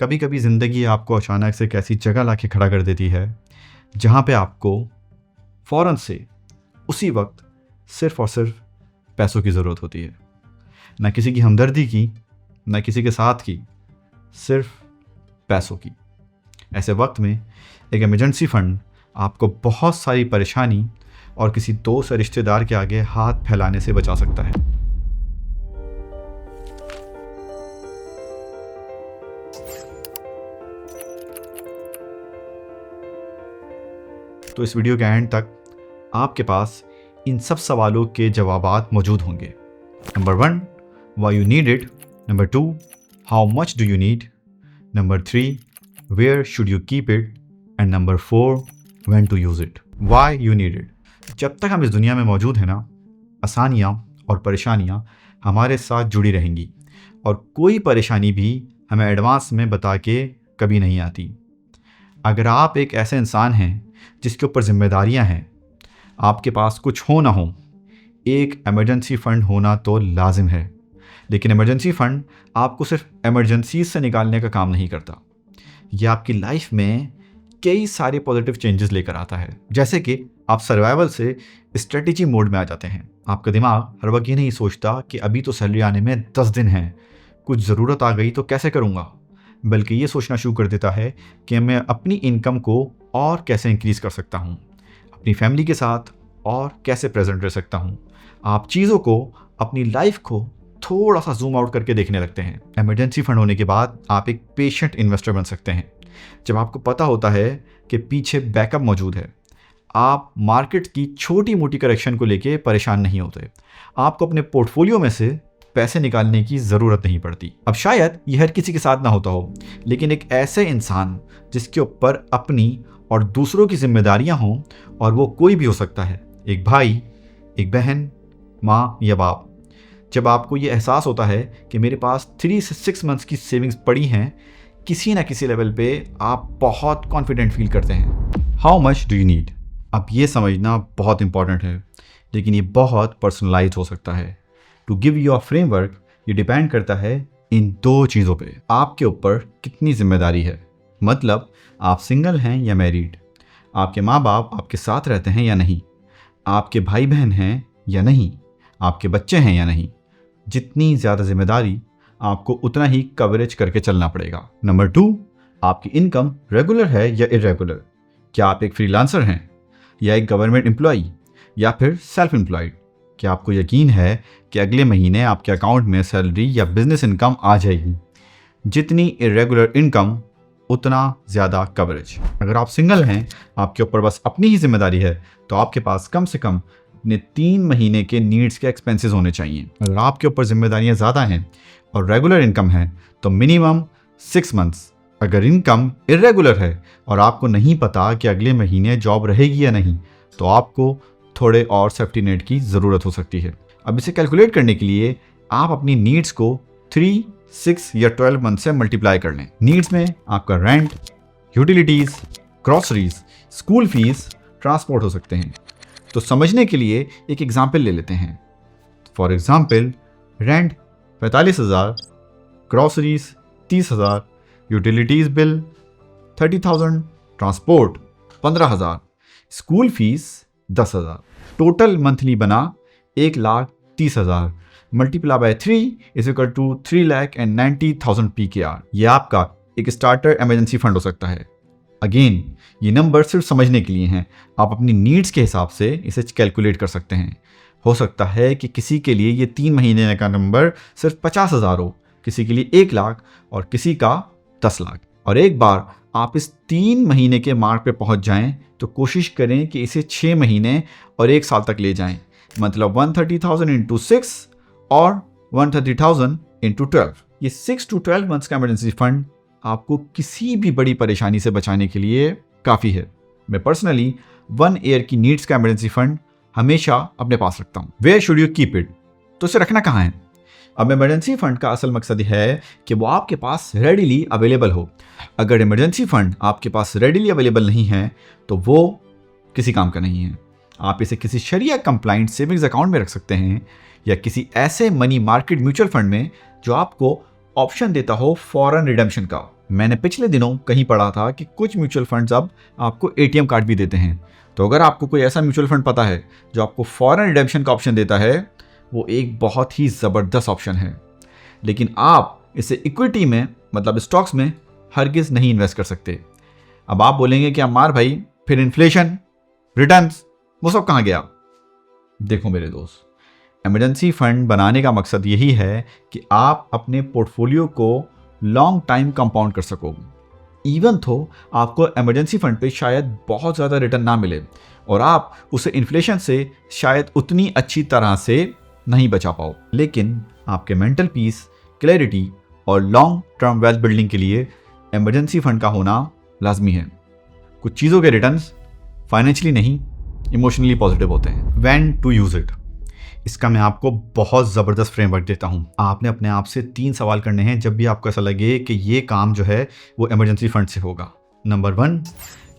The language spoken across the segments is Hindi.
कभी कभी ज़िंदगी आपको अचानक से एक ऐसी जगह ला के खड़ा कर देती है जहाँ पे आपको फ़ौरन से उसी वक्त सिर्फ़ और सिर्फ पैसों की ज़रूरत होती है। ना किसी की हमदर्दी की, ना किसी के साथ की, सिर्फ पैसों की। ऐसे वक्त में एक इमरजेंसी फ़ंड आपको बहुत सारी परेशानी और किसी दोस्त या रिश्तेदार के आगे हाथ फैलाने से बचा सकता है। तो इस वीडियो के एंड तक आपके पास इन सब सवालों के जवाबात मौजूद होंगे। Number 1, why you need it. Number 2, how much do you need. Number 3, where should you keep it. And number 4, when to use it. Why you need it. जब तक हम इस दुनिया में मौजूद हैं ना, आसानियाँ और परेशानियाँ हमारे साथ जुड़ी रहेंगी और कोई परेशानी भी हमें एडवांस में बता के कभी नहीं आती। अगर आप एक ऐसे इंसान हैं जिसके ऊपर जिम्मेदारियां हैं, आपके पास कुछ हो ना हो, एक इमरजेंसी फ़ंड होना तो लाजिम है। लेकिन इमरजेंसी फ़ंड आपको सिर्फ इमरजेंसी से निकालने का काम नहीं करता, यह आपकी लाइफ में कई सारे पॉजिटिव चेंजेस लेकर आता है। जैसे कि आप सर्वाइवल से स्ट्रेटेजी मोड में आ जाते हैं। आपका दिमाग हर वक्त ये नहीं सोचता कि अभी तो सैलरी आने में 10 दिन हैं, कुछ ज़रूरत आ गई तो कैसे करूँगा, बल्कि ये सोचना शुरू कर देता है कि मैं अपनी इनकम को और कैसे इंक्रीज़ कर सकता हूँ, अपनी फैमिली के साथ और कैसे प्रेजेंट रह सकता हूँ। आप चीज़ों को, अपनी लाइफ को थोड़ा सा जूम आउट करके देखने लगते हैं। इमरजेंसी फ़ंड होने के बाद आप एक पेशेंट इन्वेस्टर बन सकते हैं। जब आपको पता होता है कि पीछे बैकअप मौजूद है, आप मार्केट की छोटी मोटी करेक्शन को लेके परेशान नहीं होते। आपको अपने पोर्टफोलियो में से पैसे निकालने की ज़रूरत नहीं पड़ती। अब शायद यह हर किसी के साथ ना होता हो, लेकिन एक ऐसे इंसान जिसके ऊपर अपनी और दूसरों की जिम्मेदारियां हों, और वो कोई भी हो सकता है, एक भाई, एक बहन, माँ या बाप। जब आपको ये एहसास होता है कि मेरे पास 3 से 6 मंथ्स की सेविंग्स पड़ी हैं, किसी ना किसी लेवल पे आप बहुत कॉन्फिडेंट फील करते हैं। How much do you need. अब ये समझना बहुत इंपॉर्टेंट है, लेकिन ये बहुत पर्सनलाइज हो सकता है। To give you a framework, ये डिपेंड करता है इन 2 चीज़ों पे। आपके ऊपर कितनी जिम्मेदारी है, मतलब आप सिंगल हैं या मैरिड, आपके माँ बाप आपके साथ रहते हैं या नहीं, आपके भाई बहन हैं या नहीं, आपके बच्चे हैं या नहीं। जितनी ज़्यादा जिम्मेदारी, आपको उतना ही कवरेज करके चलना पड़ेगा। नंबर 2, आपकी इनकम रेगुलर है या इरेगुलर। क्या आप एक फ्रीलांसर हैं या एक गवर्नमेंट एम्प्लॉई या फिर सेल्फ एम्प्लॉयड। क्या आपको यकीन है कि अगले महीने आपके अकाउंट में सैलरी या बिजनेस इनकम आ जाएगी। जितनी इरेगुलर इनकम, उतना ज़्यादा कवरेज। अगर आप सिंगल हैं, आपके ऊपर बस अपनी ही जिम्मेदारी है, तो आपके पास कम से कम अपने 3 महीने के नीड्स के एक्सपेंसेस होने चाहिए। अगर आपके ऊपर जिम्मेदारियां ज़्यादा हैं और रेगुलर इनकम है, तो मिनिमम 6 मंथ्स। अगर इनकम इरेगुलर है और आपको नहीं पता कि अगले महीने जॉब रहेगी या नहीं, तो आपको थोड़े और सेफ्टी नेट की ज़रूरत हो सकती है। अब इसे कैलकुलेट करने के लिए आप अपनी नीड्स को 3, 6 या 12 मंथ से मल्टीप्लाई कर लें। नीड्स में आपका rent, utilities, groceries, school fees, transport हो सकते हैं। तो समझने के लिए एक एग्जाम्पल ले लेते हैं। For example, rent 45,000, groceries 30,000, utilities bill 30,000, transport 15,000, school fees 10,000। Total monthly बना 1,30,000 multiply by 3 is equal to 3,90,000 PKR। ये आपका एक स्टार्टर इमरजेंसी फंड हो सकता है। अगेन, ये नंबर सिर्फ समझने के लिए हैं। आप अपनी नीड्स के हिसाब से इसे कैलकुलेट कर सकते हैं। हो सकता है कि किसी के लिए ये 3 महीने का नंबर सिर्फ 50,000 हो, किसी के लिए 1 लाख और किसी का 10 लाख। और एक बार आप इस 3 महीने के मार्क पे पहुंच जाएं, तो कोशिश करें कि इसे 6 महीने और 1 साल तक ले जाएं। मतलब 130,000 इंटू 6 और 130,000 इंटू 12। ये 6 to 12 मंथ्स का इमरजेंसी फंड आपको किसी भी बड़ी परेशानी से बचाने के लिए काफ़ी है। मैं पर्सनली 1 ईयर की नीड्स का इमरजेंसी फंड हमेशा अपने पास रखता हूँ। Where should you keep it. तो इसे रखना कहाँ है। अब इमरजेंसी फंड का असल मकसद है कि वो आपके पास रेडिली अवेलेबल हो। अगर इमरजेंसी फंड आपके पास रेडिली अवेलेबल नहीं है, तो वो किसी काम का नहीं है। आप इसे किसी शरिया कंप्लाइंट सेविंग्स अकाउंट में रख सकते हैं या किसी ऐसे मनी मार्केट म्यूचुअल फंड में जो आपको ऑप्शन देता हो फॉरेन रिडेम्पशन का। मैंने पिछले दिनों कहीं पढ़ा था कि कुछ म्यूचुअल फंड्स अब आपको एटीएम कार्ड भी देते हैं। तो अगर आपको कोई ऐसा म्यूचुअल फंड पता है जो आपको फॉरेन रिडेम्पशन का ऑप्शन देता है, वो एक बहुत ही ज़बरदस्त ऑप्शन है। लेकिन आप इसे इक्विटी में मतलब स्टॉक्स में हरगिज़ नहीं इन्वेस्ट कर सकते। अब आप बोलेंगे कि अम्मार भाई फिर इन्फ्लेशन, रिटर्न्स, वो सब कहाँ गया? देखो मेरे दोस्त, इमरजेंसी फंड बनाने का मकसद यही है कि आप अपने पोर्टफोलियो को लॉन्ग टाइम कंपाउंड कर सको। इवन तो आपको इमरजेंसी फंड पे शायद बहुत ज़्यादा रिटर्न ना मिले और आप उसे इन्फ्लेशन से शायद उतनी अच्छी तरह से नहीं बचा पाओ, लेकिन आपके मेंटल पीस, क्लैरिटी और लॉन्ग टर्म वेल्थ बिल्डिंग के लिए इमरजेंसी फंड का होना लाजमी है। कुछ चीज़ों के रिटर्न्स फाइनेंशियली नहीं, इमोशनली पॉजिटिव होते हैं। व्हेन टू यूज़ इट, इसका मैं आपको बहुत ज़बरदस्त फ्रेमवर्क देता हूँ। आपने अपने आप से 3 सवाल करने हैं जब भी आपको ऐसा लगे कि ये काम जो है वो इमरजेंसी फंड से होगा। नंबर 1,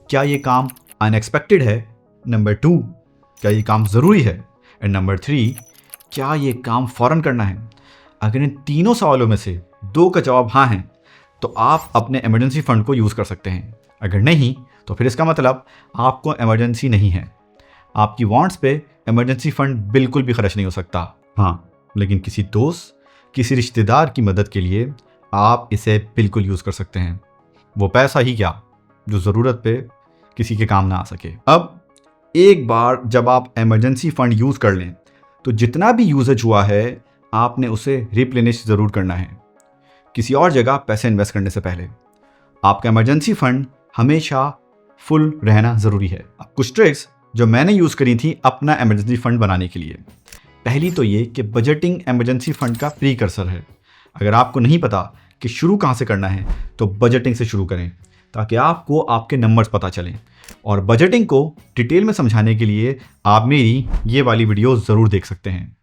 क्या ये काम अनएक्सपेक्टेड है? नंबर 2, क्या ये काम ज़रूरी है? एंड नंबर 3, क्या ये काम फ़ौरन करना है? अगर इन तीनों सवालों में से 2 का जवाब हाँ है तो आप अपने इमरजेंसी फ़ंड को यूज़ कर सकते हैं। अगर नहीं तो फिर इसका मतलब आपको इमरजेंसी नहीं है। आपकी वांट्स पे इमरजेंसी फ़ंड बिल्कुल भी खर्च नहीं हो सकता। हाँ, लेकिन किसी दोस्त, किसी रिश्तेदार की मदद के लिए आप इसे बिल्कुल यूज़ कर सकते हैं। वो पैसा ही क्या जो ज़रूरत पे किसी के काम ना आ सके। अब एक बार जब आप इमरजेंसी फ़ंड यूज़ कर लें तो जितना भी यूजेज हुआ है आपने उसे रिप्लेनिश ज़रूर करना है किसी और जगह पैसे इन्वेस्ट करने से पहले। आपका इमरजेंसी फ़ंड हमेशा फुल रहना ज़रूरी है। अब कुछ ट्रिक्स जो मैंने यूज़ करी थी अपना इमरजेंसी फ़ंड बनाने के लिए। पहली तो ये कि बजटिंग इमरजेंसी फ़ंड का प्रीकर्सर है। अगर आपको नहीं पता कि शुरू कहाँ से करना है तो बजटिंग से शुरू करें ताकि आपको आपके नंबर्स पता चलें। और बजटिंग को डिटेल में समझाने के लिए आप मेरी ये वाली वीडियो ज़रूर देख सकते हैं।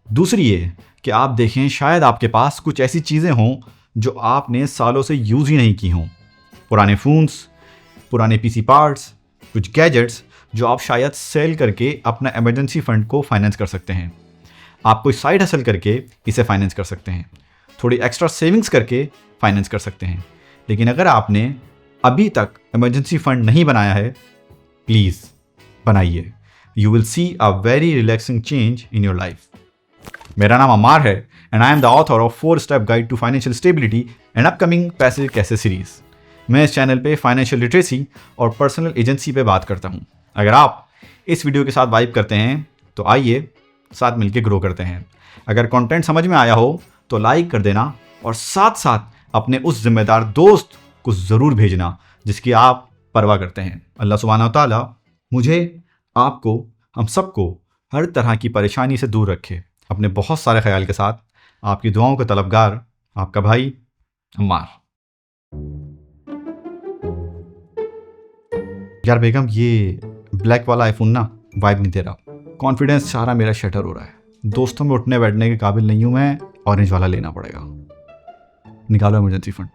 दूसरी ये कि आप देखें शायद आपके पास कुछ ऐसी चीज़ें हों जो आपने सालों से यूज़ ही नहीं की हों। पुराने फ़ोन्स, पुराने पीसी पार्ट्स, कुछ गैजेट्स जो आप शायद सेल करके अपना इमरजेंसी फ़ंड को फाइनेंस कर सकते हैं। आप कोई साइड हसल करके इसे फाइनेंस कर सकते हैं। थोड़ी एक्स्ट्रा सेविंग्स करके फाइनेंस कर सकते हैं। लेकिन अगर आपने अभी तक इमरजेंसी फ़ंड नहीं बनाया है, प्लीज़ बनाइए। You will see a very relaxing change in your life. मेरा नाम अम्मार है and I am the author of 4 step guide to financial stability and upcoming पैसे कैसे सीरीज़। मैं इस चैनल पे फाइनेंशियल लिटरेसी और पर्सनल एजेंसी पे बात करता हूँ। अगर आप इस वीडियो के साथ वाइब करते हैं तो आइए साथ मिलके ग्रो करते हैं। अगर कंटेंट समझ में आया हो तो लाइक कर देना और साथ साथ अपने उस जिम्मेदार दोस्त को ज़रूर भेजना जिसकी आप परवाह करते हैं। अल्लाह सुब्हानहू व तआला मुझे, आपको, हम सबको हर तरह की परेशानी से दूर रखे। अपने बहुत सारे ख्याल के साथ आपकी दुआओं का तलबगार आपका भाई अम्मार। यार बेगम, ये ब्लैक वाला आईफोन ना वाइब नहीं दे रहा। कॉन्फिडेंस सारा मेरा शटर हो रहा है। दोस्तों में उठने बैठने के काबिल नहीं हूँ मैं। ऑरेंज वाला लेना पड़ेगा। निकालो इमरजेंसी फंड।